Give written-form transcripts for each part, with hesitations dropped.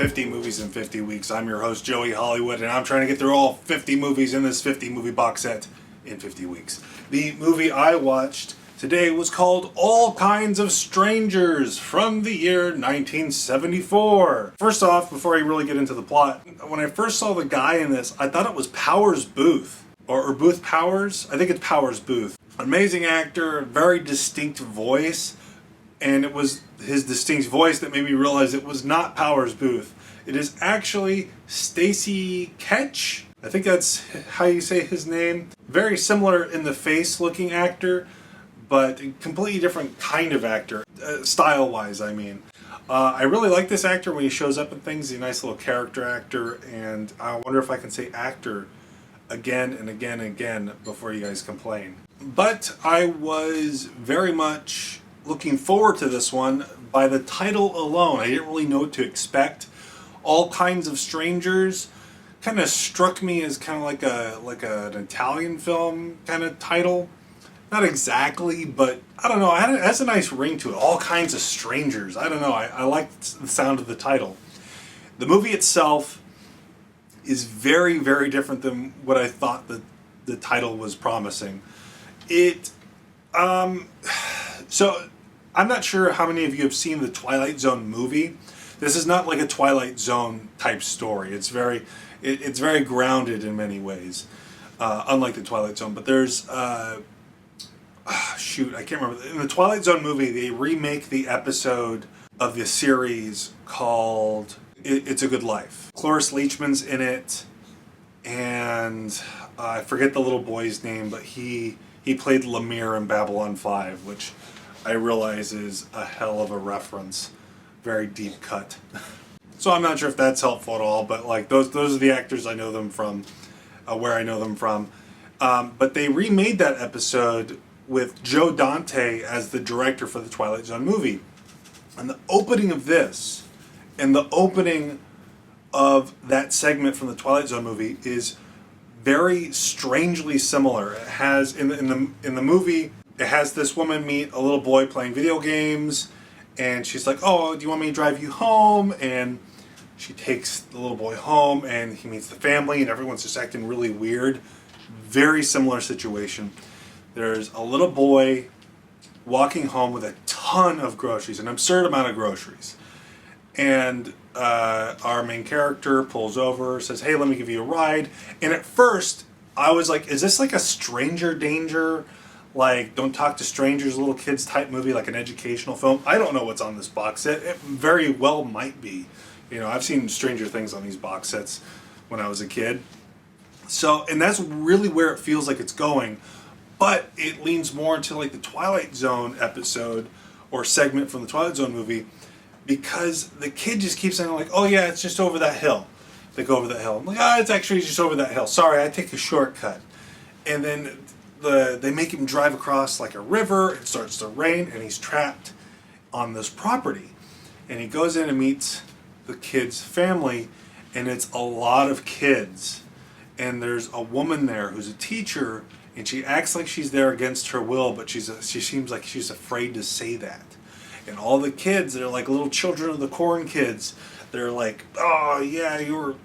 50 movies in 50 weeks. I'm your host, Joey Hollywood, and I'm trying to get through all 50 movies in this 50 movie box set in 50 weeks. The movie I watched today was called All Kinds of Strangers from the year 1974. First off, before I really get into the plot, when I first saw the guy in this, I thought it was Powers Booth, or Booth Powers. I think it's Powers Booth. Amazing actor, very distinct voice, and it was his distinct voice that made me realize it was not Powers Booth. It is actually Stacy Ketch. I think that's how you say his name. Very similar in the face looking actor, but a completely different kind of actor, style-wise, I mean. I really like this actor when he shows up in things. He's a nice little character actor, and I wonder if I can say actor again and again and again before you guys complain. But I was very much looking forward to this one by the title alone. I didn't really know what to expect. All Kinds of Strangers kind of struck me as kind of like an Italian film kind of title. Not exactly, but I don't know. It has a nice ring to it. All Kinds of Strangers. I don't know. I liked the sound of the title. The movie itself is very, very different than what I thought the title was promising. So I'm not sure how many of you have seen the Twilight Zone movie. This is not like a Twilight Zone type story. It's very grounded in many ways, unlike the Twilight Zone. But there's I can't remember. In the Twilight Zone movie, they remake the episode of the series called It's a Good Life. Cloris Leachman's in it, and I forget the little boy's name, but he played Lemire in Babylon 5, which I realize is a hell of a reference. Very deep cut. So I'm not sure if that's helpful at all, but like those are the actors I know them from, where I know them from. But they remade that episode with Joe Dante as the director for the Twilight Zone movie. And the opening of this and the opening of that segment from the Twilight Zone movie is very strangely similar. It has in the movie, it has this woman meet a little boy playing video games, and she's like, "Oh, do you want me to drive you home?" And she takes the little boy home, and he meets the family, and everyone's just acting really weird. Very similar situation. There's a little boy walking home with a ton of groceries, an absurd amount of groceries. And our main character pulls over, says, "Hey, let me give you a ride." And at first, I was like, is this like a stranger danger, like don't talk to strangers, little kids type movie, like an educational film? I don't know what's on this box set. It very well might be. You know, I've seen Stranger Things on these box sets when I was a kid. So, and that's really where it feels like it's going. But it leans more into like the Twilight Zone episode or segment from the Twilight Zone movie, because the kid just keeps saying like, "Oh yeah, it's just over that hill." They go over that hill. I'm like, it's actually just over that hill. Sorry, I take a shortcut. And then they make him drive across like a river. It starts to rain, and he's trapped on this property. And he goes in and meets the kid's family, and it's a lot of kids. And there's a woman there who's a teacher, and she acts like she's there against her will, but she seems like she's afraid to say that. And all the kids, they're like little children of the corn kids. They're like, "Oh yeah, you're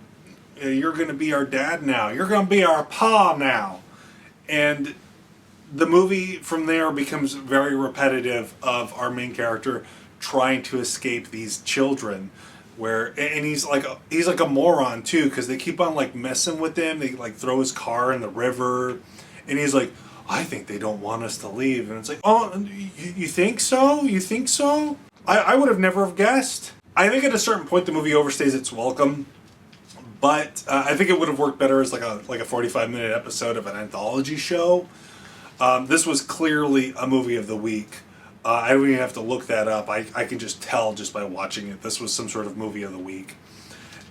going to be our dad now. You're going to be our pa now." And the movie from there becomes very repetitive of our main character trying to escape these children. And he's like a moron too, because they keep on like messing with him. They like throw his car in the river, and he's like, "I think they don't want us to leave." And it's like, "Oh, you think so? You think so?" I would have never have guessed. I think at a certain point the movie overstays its welcome, but I think it would have worked better as like a 45-minute episode of an anthology show. This was clearly a movie of the week. I don't even have to look that up. I can just tell just by watching it. This was some sort of movie of the week.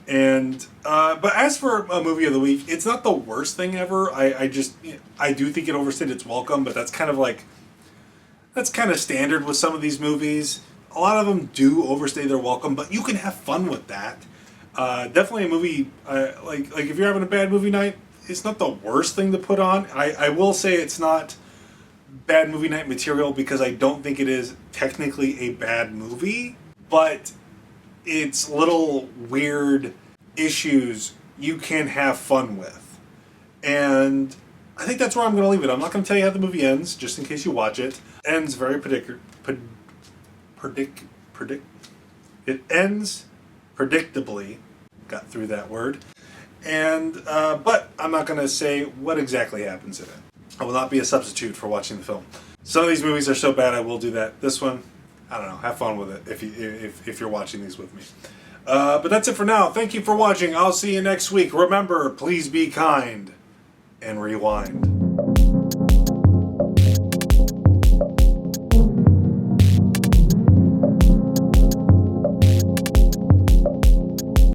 And but as for a movie of the week, it's not the worst thing ever. I do think it overstayed its welcome, but that's kind of standard with some of these movies. A lot of them do overstay their welcome, but you can have fun with that. Definitely a movie like if you're having a bad movie night, it's not the worst thing to put on. I will say it's not bad movie night material because I don't think it is technically a bad movie, but it's little weird issues you can have fun with. And I think that's where I'm going to leave it. I'm not going to tell you how the movie ends, just in case you watch it. Ends very It ends predictably. Got through that word. And but I'm not going to say what exactly happens in it. I will not be a substitute for watching the film. Some of these movies are so bad I will do that. This one, I don't know. Have fun with it if you're watching these with me. But that's it for now. Thank you for watching. I'll see you next week. Remember, please be kind and rewind.